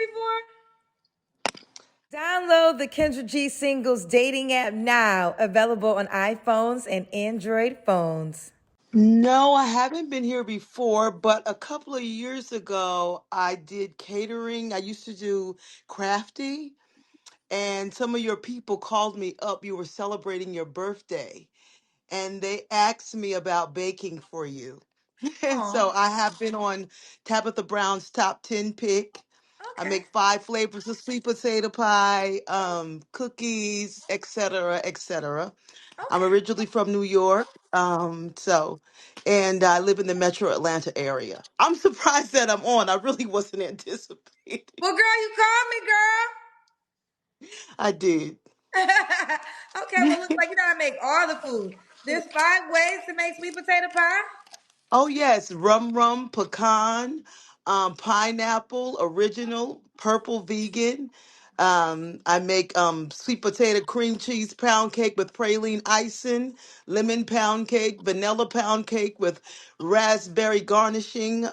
before? Download the Kendra G Singles dating app now, available on iPhones and Android phones. No, I haven't been here before, but a couple of years ago, I did catering. I used to do crafty, and some of your people called me up. You were celebrating your birthday, and they asked me about baking for you. And Oh, so I have been on Tabitha Brown's top 10 pick. I okay. make 5 flavors of sweet potato pie, cookies, etc., etc. I'm Okay. originally from New York, and I live in the Metro Atlanta area. I'm surprised that I'm on. I really wasn't anticipating. Well, girl, you called me, I did. girl. Okay, well, looks like you know how to make all the food. There's 5 ways to make sweet potato pie. Oh yes, rum pecan, pineapple, original, purple vegan. I make sweet potato cream cheese pound cake with praline icing, lemon pound cake, vanilla pound cake with raspberry garnishing.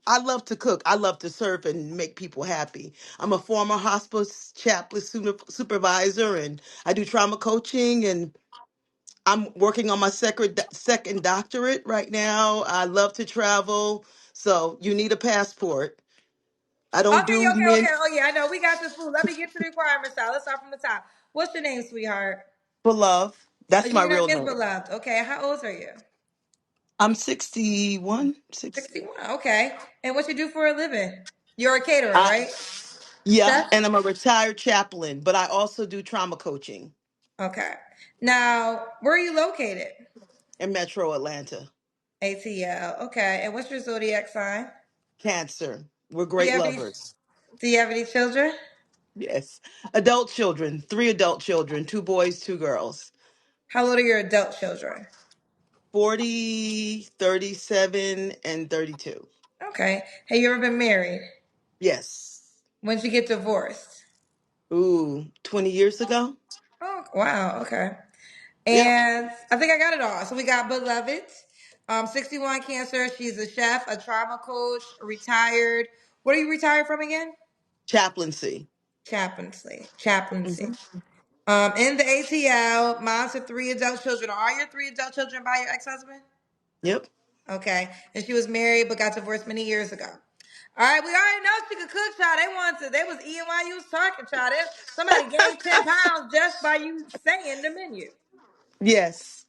I love to cook. I love to serve and make people happy. I'm a former hospice chaplain supervisor, and I do trauma coaching, and I'm working on my second doctorate right now. I love to travel, so you need a passport. I don't Okay, do okay, men okay. Oh, yeah, I know. We got this food. Let me get to the requirements now. Let's start from the top. What's your name, sweetheart? for love. Oh, That's my your name real is name. Beloved. Okay, how old are you? I'm 61, 6. 61. Okay. And what you do for a living? You're a caterer, I, right? yeah, Chef? and I'm a retired chaplain, but I also do trauma coaching Okay. Now, where are you located? in Metro Atlanta. ATL. Okay. And what's your zodiac sign? Cancer. We're Do you great have any lovers. do you have any children? Yes. Adult children, 3 adult children, 2 boys, 2 girls. How old are your adult children? 40, 37, and 32. Okay. Have you ever been married? Yes. When did you get divorced? Ooh, 20 years ago? Oh, wow. Okay. Yep. And I think I got it all. So we got Beloved, 61 cancer. She's a chef, a trauma coach, retired. What are you retired from again? Chaplaincy. Chaplaincy. Chaplaincy. Hmm. In the ATL, moms of 3 adult children. Are your 3 adult children by your ex-husband? Yep. Okay. And she was married but got divorced many years ago. All right, we already know she could cook, child. They was eating while you was talking, child. Somebody gained 10 pounds just by you saying the menu. Yes.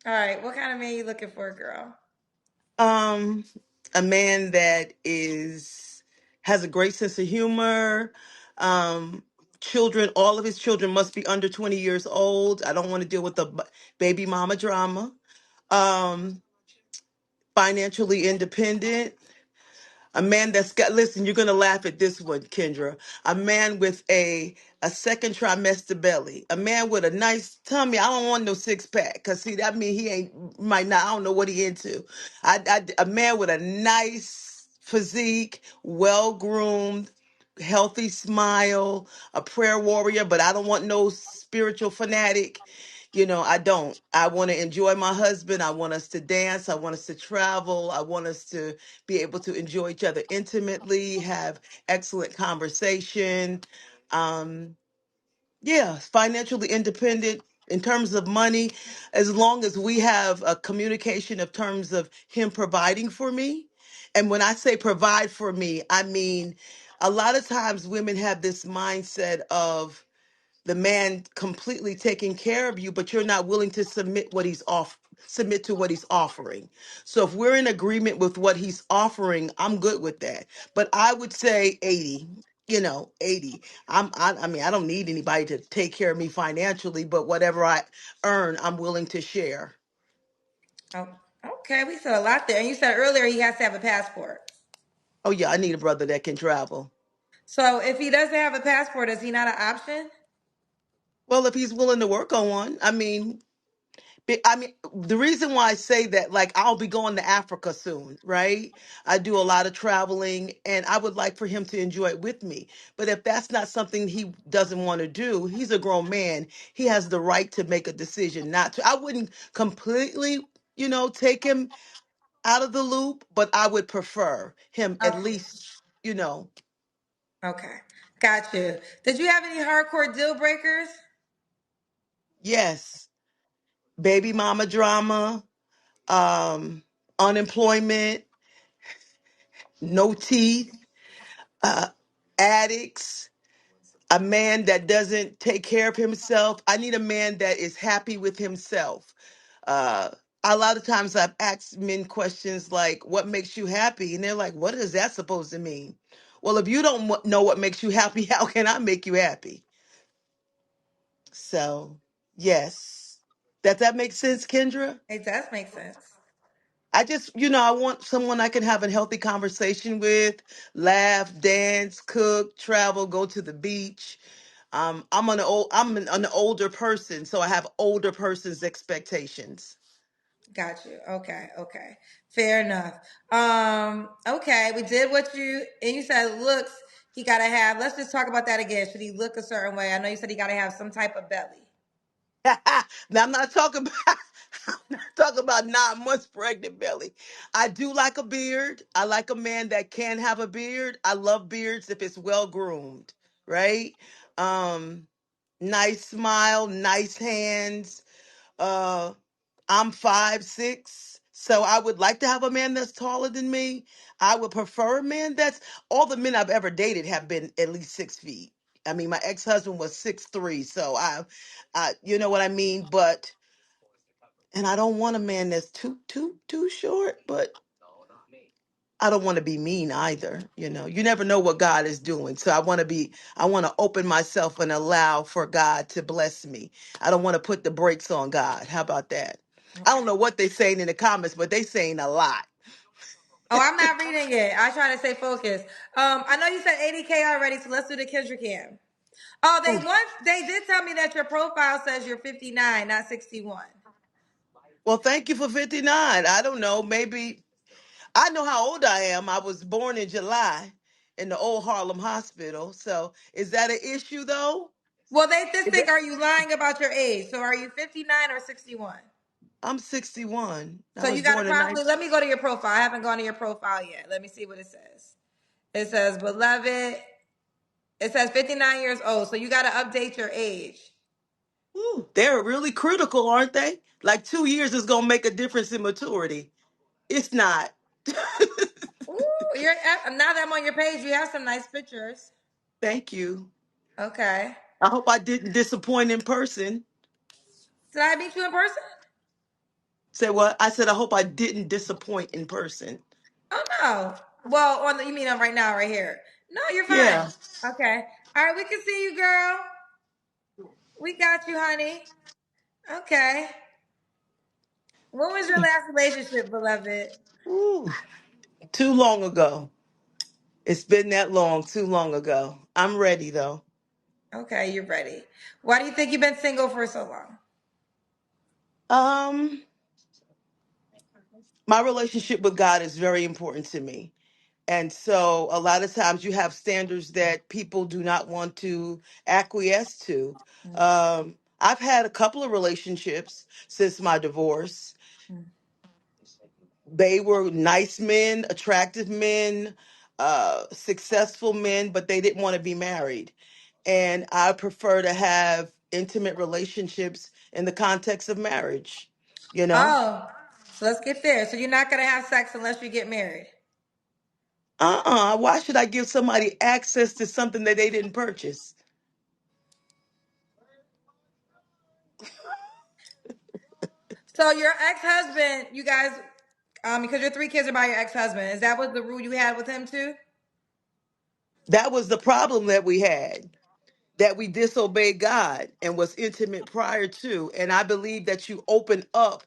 All right, what kind of man you looking for, girl? Um, a man that is has a great sense of humor. Um, Children, all of his children must be under 20 years old. I don't want to deal with the baby mama drama. Um, Financially independent. A man that's got, listen, you're gonna laugh at this one, Kendra. A man with a second trimester belly. A man with a nice tummy. I don't want no 6 pack, cause see that mean he ain't might not. I don't know what he into. A man with a nice physique, well groomed, healthy smile, a prayer warrior, but I don't want no spiritual fanatic. I don't. I want to enjoy my husband. I want us to dance. I want us to travel. I want us to be able to enjoy each other intimately, have excellent conversation. Um, yeah, financially independent in terms of money, as long as we have a communication of terms of him providing for me. And when I say provide for me, I mean a lot of times women have this mindset of the man completely taking care of you, but you're not willing to submit to what he's offering. So if we're in agreement with what he's offering, I'm good with that. But I would say 80, 80. I mean, I don't need anybody to take care of me financially, but whatever I earn, I'm willing to share. Oh, okay. We said a lot there. And you said earlier he has to have a passport. Oh yeah, I need a brother that can travel. So if he doesn't have a passport, is he not an option? Well, if he's willing to work on one, I mean, I mean, the reason why I say that, like, I'll be going to Africa soon, right? I do a lot of traveling, and I would like for him to enjoy it with me. But if that's not something he doesn't want to do, he's a grown man. He has the right to make a decision not to. I wouldn't completely, take him out of the loop, but I would prefer him at Okay. least, you know. Okay, got you. Did you have any hardcore deal breakers? Yes, baby mama drama, unemployment, no teeth, uh, addicts, a man that doesn't take care of himself. I need a man that is happy with himself. Uh, a lot of times I've asked men questions like, "What makes you happy?" And they're like, "What is that supposed to mean?" Well, if you don't know what makes you happy, how can I make you happy? So, yes. Does that make sense, Kendra? It does make sense. I just, I want someone I can have a healthy conversation with, laugh, dance, cook, travel, go to the beach. I'm an older person, so I have older person's expectations. Got you. Okay, okay. Fair enough. Okay, we did what you and you said looks he gotta have. Let's just talk about that again. Should he look a certain way? I know you said he gotta have some type of belly. Now I'm not talking about I'm not talking about 9 months pregnant belly. I do like a beard. I like a man that can have a beard. I love beards if it's well groomed, right? Um, nice smile, nice hands. Uh, I'm 5'6", so I would like to have a man that's taller than me. I would prefer a man that's all the men I've ever dated have been at least 6 feet. I mean, my ex-husband was 6'3", so you know what I mean. But and I don't want a man that's too short, but I don't want to be mean either. You never know what God is doing. So I want to open myself and allow for God to bless me. I don't want to put the brakes on God. How about that? I Okay. don't know what they're saying in the comments, but they saying a lot. Oh, I'm not reading it. I try to stay focused. I know you said 80K already, so let's do the Kendra Cam. Oh, Ooh. they did tell me that your profile says you're 59, not 61. Well, thank you for 59. I don't know. Maybe I know how old I am. I was born in July in the old Harlem hospital. So is that an issue though? Well, they just Is think, it- are you lying about your age? So are you 59 or 61? I'm 61. I So was you gotta born in probably let me go to your profile. I haven't gone to your profile yet. Let me see what it says. It says, beloved. It says 59 years old. So you gotta update your age. Ooh, they're really critical, aren't they? Like 2 years is gonna make a difference in maturity. It's not. Ooh, now that I'm on your page, you have some nice pictures. Thank you. Okay. I hope I didn't disappoint in person. Did I meet you in person? Say what? I said I hope I didn't disappoint in person. Oh no. Well, you mean on right now, right here? No, you're fine. Yeah. Okay. All right, we can see you, girl. We got you, honey. Okay. When was your last relationship, beloved? Ooh, too long ago. It's been that long, too long ago. I'm ready though. Okay, you're ready. Why do you think you've been single for so long? Um, my relationship with God is very important to me. And so a lot of times you have standards that people do not want to acquiesce to. I've had a couple of relationships since my divorce. They were nice men, attractive men, successful men, but they didn't want to be married. And I prefer to have intimate relationships in the context of marriage, you know? Oh, so let's get there. So you're not gonna have sex unless you get married. Why should I give somebody access to something that they didn't purchase? So your ex-husband, you guys, because your three kids are by your ex-husband, is that what the rule you had with him too? That was the problem that we had, that we disobeyed God and was intimate prior to. And I believe that you open up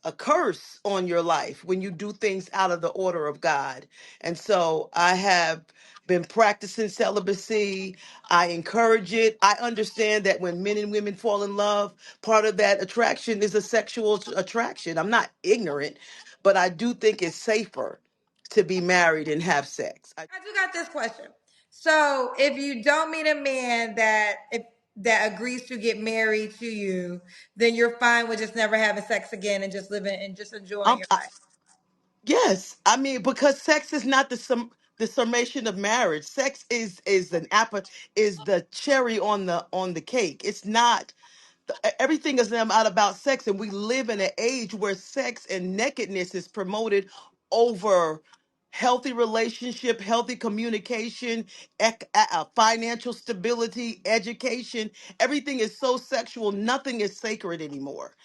a curse on your life when you do things out of the order of God. And so I have been practicing celibacy. I encourage it. I understand that when men and women fall in love, part of that attraction is a sexual attraction. I'm not ignorant, but I do think it's safer to be married and have sex. I do got this question. So if you don't meet a man that agrees to get married to you, then you're fine with just never having sex again and just living and just enjoying I'm, your I, life. yes, I mean, because sex is not the sum. the summation of marriage. Sex is an apple, is the cherry on the cake. It's not everything is not about sex, and we live in an age where sex and nakedness is promoted over healthy relationship, healthy communication, financial stability, education. Everything is so sexual. Nothing is sacred anymore.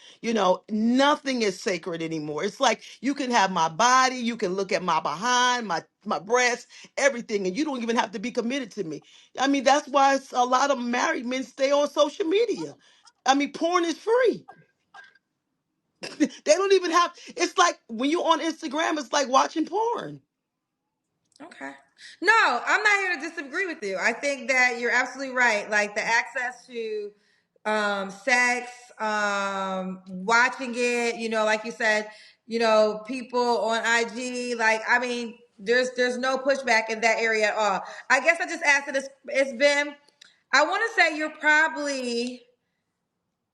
Nothing is sacred anymore. It's like you can have my body, you can look at my behind, my breasts, everything, and you don't even have to be committed to me. I mean, that's why a lot of married men stay on social media. I mean, porn is free. They don't even have. It's like when you're on Instagram, it's like watching porn. Okay. No, I'm not here to disagree with you. I think that you're absolutely right. Like the access to sex, watching it, like you said, people on IG, like I mean, there's no pushback in that area at all. I guess I just asked it. It's been. I want to say you're probably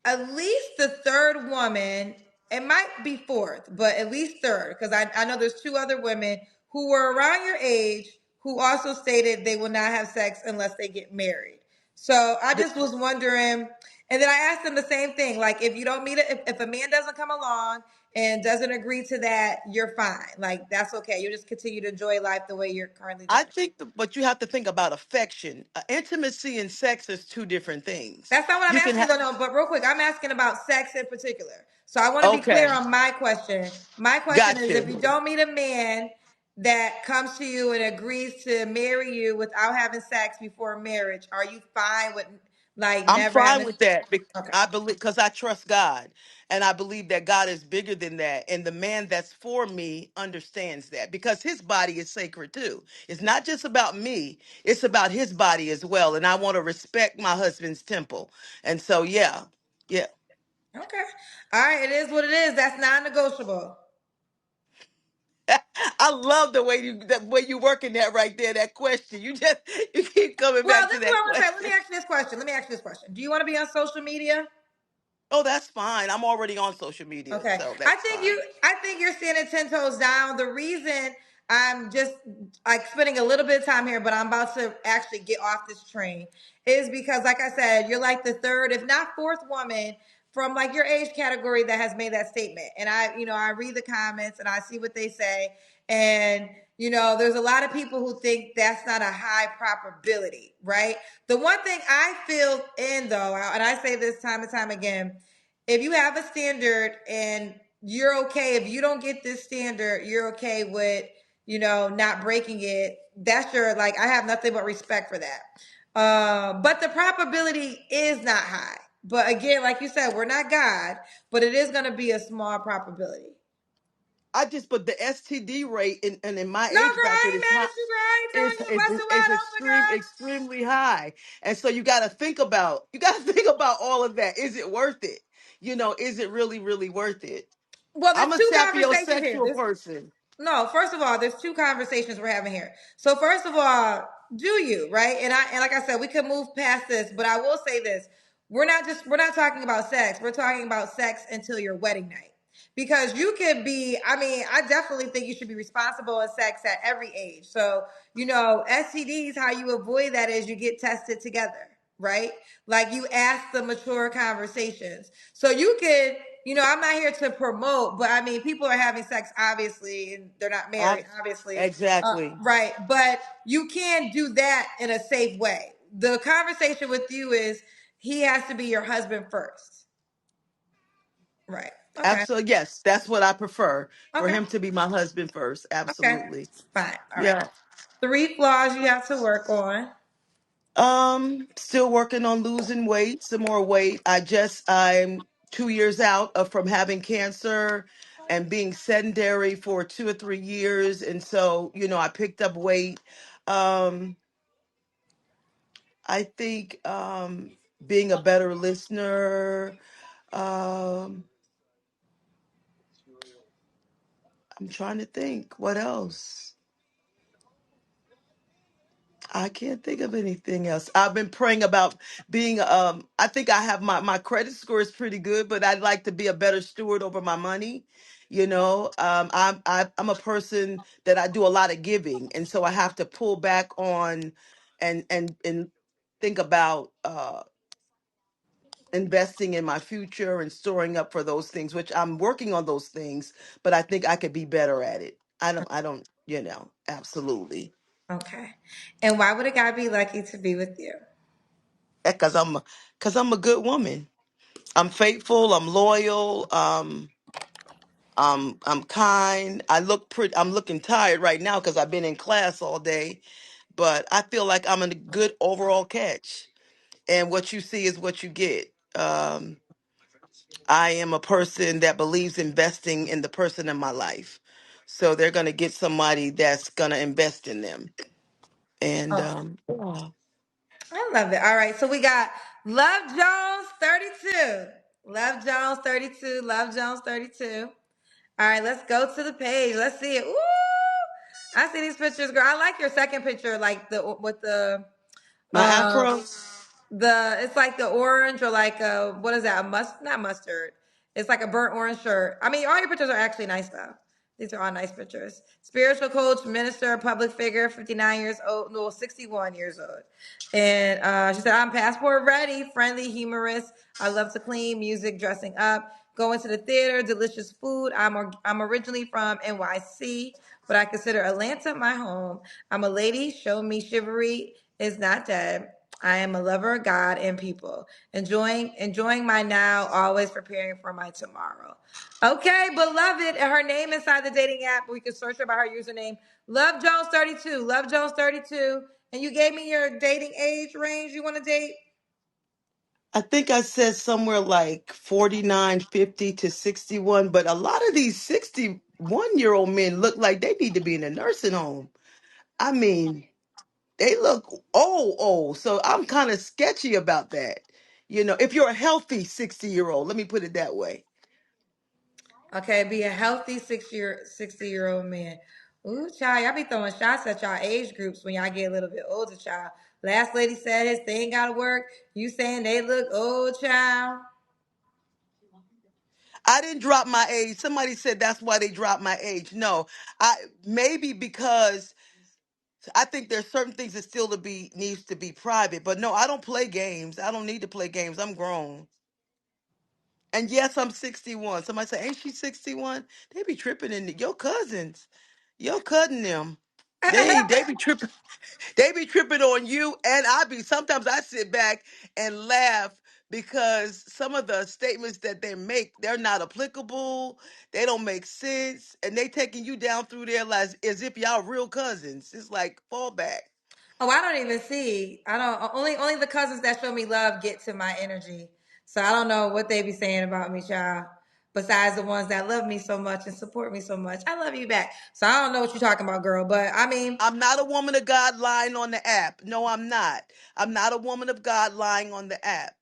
at least the third woman. It might be fourth, but at least third, because I know there's two other women who were around your age who also stated they will not have sex unless they get married. So I The- just was wondering, and then I asked them the same thing, like if you don't meet it, if a man doesn't come along and doesn't agree to that, you're fine. Like that's okay. You just continue to enjoy life the way you're currently I doing. think, but you have to think about affection. Intimacy and sex is two different things. That's not what I'm You can asking have. though, no, but real quick, I'm asking about sex in particular. So I want to be clear Okay, on my question. My question is gotcha. if you don't meet a man that comes to you and agrees to marry you without having sex before marriage, are you fine with like I'm never fine having with that. okay. I believe because I trust God, and I believe that God is bigger than that. And the man that's for me understands that because his body is sacred too. It's not just about me; it's about his body as well. And I want to respect my husband's temple. And so, yeah, yeah. Okay. All right, it is what it is. That's non-negotiable. I love the way you working that right there. That question, you keep coming Well, back this to is what that I want to say. Let me question. ask you this question. Let me ask you this question. Do you want to be on social media? Oh, that's fine. I'm already on social media, Okay. so I that's think fine. you I think you're standing 10 toes down. The reason I'm just like spending a little bit of time here, but I'm about to actually get off this train is because like I said, you're like the third, if not fourth woman from like your age category that has made that statement. And I read the comments and I see what they say. And there's a lot of people who think that's not a high probability, right? The one thing I feel in though, and I say this time and time again, if you have a standard and you're okay, if you don't get this standard, you're okay with, not breaking it. That's your, like, I have nothing but respect for that. But the probability is not high. But again, like you said, we're not God, but it is going to be a small probability. But the STD rate in my No, age girl, I bracket ain't is mad high, at you, girl. I ain't telling you to bust it is wide open, girl. extremely high, and so you got to think about all of that. Is it worth it? Is it really worth it? Well, I'm there's a two conversations here. sapiosexual person. No, first of all, there's two conversations we're having here. So first of all, do you, right? And like I said, we could move past this, but I will say this. We're not talking about sex. We're talking about sex until your wedding night. Because you could be, I mean, I definitely think you should be responsible in sex at every age. So, STDs, how you avoid that is you get tested together, right? Like you ask the mature conversations. So you could, I'm not here to promote, but I mean, people are having sex, obviously, and they're not married, Ab- obviously. exactly. Right. But you can do that in a safe way. The conversation with you is he has to be your husband first. Right. Okay. Absolutely. Yes, that's what I prefer, for Okay. him to be my husband first. Okay. Absolutely. Fine. All right. Yeah. Three flaws you have to work on. Still working on losing weight, some more weight. I'm 2 years out from having cancer and being sedentary for 2 or 3 years. And so, I picked up weight. Um, I think being a better listener. Um, I'm trying to think what else. I can't think of anything else. I've been praying about being I think I have my credit score is pretty good, but I'd like to be a better steward over my money. I'm a person that I do a lot of giving, and so I have to pull back on and think about investing in my future and storing up for those things, which I'm working on those things, but I think I could be better at it. I don't, absolutely. Okay. And why would a guy be lucky to be with you? Because I'm a good woman. I'm faithful. I'm loyal. I'm kind. I'm looking tired right now because I've been in class all day, but I feel like I'm a good overall catch. And what you see is what you get. I am a person that believes investing in the person in my life. So they're going to get somebody that's going to invest in them. And Oh, yeah. I love it. All right. So we got Love Jones 32. Love Jones 32. Love Jones 32. All right, let's go to the page. Let's see it. Ooh, I see these pictures, girl. I like your second picture, like the with My um afro, it's like the orange or like what is that? Not mustard. It's like a burnt orange shirt. I mean, all your pictures are actually nice though. These are all nice pictures. Spiritual coach, minister, public figure, 59 years old, no, 61 years old. And she said, I'm passport ready, friendly, humorous. I love to clean, music, dressing up, going to the theater, delicious food. I'm originally from NYC, but I consider Atlanta my home. I'm a lady. Show me chivalry is not dead. I am a lover of God and people. Enjoying my now, always preparing for my tomorrow. Okay, beloved. And her name inside the dating app, we can search her by her username. Love Jones 32. Love Jones 32. And you gave me your dating age range you want to date? I think I said somewhere like 49, 50 to 61, but a lot of these 61-year-old men look like they need to be in a nursing home. I mean, they look old, old. So I'm kind of sketchy about that. If you're a healthy 60-year-old, let me put it that way. Okay, be a healthy 60-year old man. Ooh, child, y'all be throwing shots at y'all age groups when y'all get a little bit older, child. Last lady said his thing gotta work. You saying they look old, child? I didn't drop my age. Somebody said that's why they dropped my age. No, I maybe because I think there's certain things that still to be needs to be private. But no, I don't play games. I don't need to play games. I'm grown. And yes, I'm 61. Somebody say, ain't she 61? They be tripping in your cousins. Your cousin them. They be tripping. They be tripping on you, and sometimes I sit back and laugh because some of the statements that they make, they're not applicable. They don't make sense, and they taking you down through their lives as if y'all real cousins. It's like fall back. Oh, I don't even see. I don't only the cousins that show me love get to my energy. So I don't know what they be saying about me, child. Besides the ones that love me so much and support me so much. I love you back. So I don't know what you're talking about, girl. But I mean, I'm not a woman of God lying on the app. No, I'm not. I'm not a woman of God lying on the app.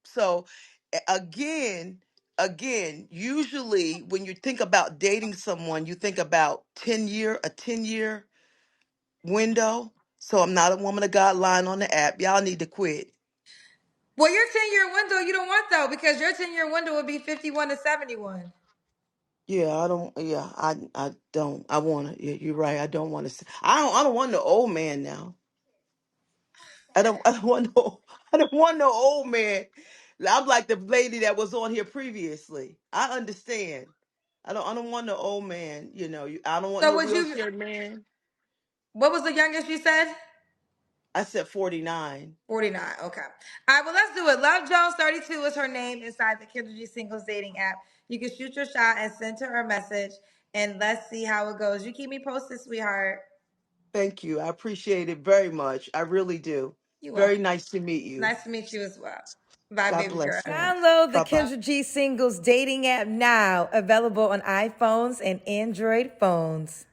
So again, usually when you think about dating someone, you think about 10-year window. So I'm not a woman of God lying on the app. Y'all need to quit. well, your 10-year window you don't want though, because your 10-year window would be 51 to 71. Yeah, I don't. Yeah, I don't. I want to. You're right. I don't want to. I don't want no old man now. I don't want no I don't want no old man. I'm like the lady that was on here previously. I understand. I don't want no old man, I don't want So no would you wheelchair man. what was the youngest you said? I said 49. 49. Okay. All right, well, let's do it. Love Jones 32 is her name inside the Kindred Singles dating app. You can shoot your shot and send her a message, and let's see how it goes. You keep me posted, sweetheart. Thank you. I appreciate it very much. I really do. You're Very welcome. nice to meet you. Nice to meet you as well. Bye, God baby girl. bless you. Download the Bye-bye. Kendra G Singles dating app now, available on iPhones and Android phones.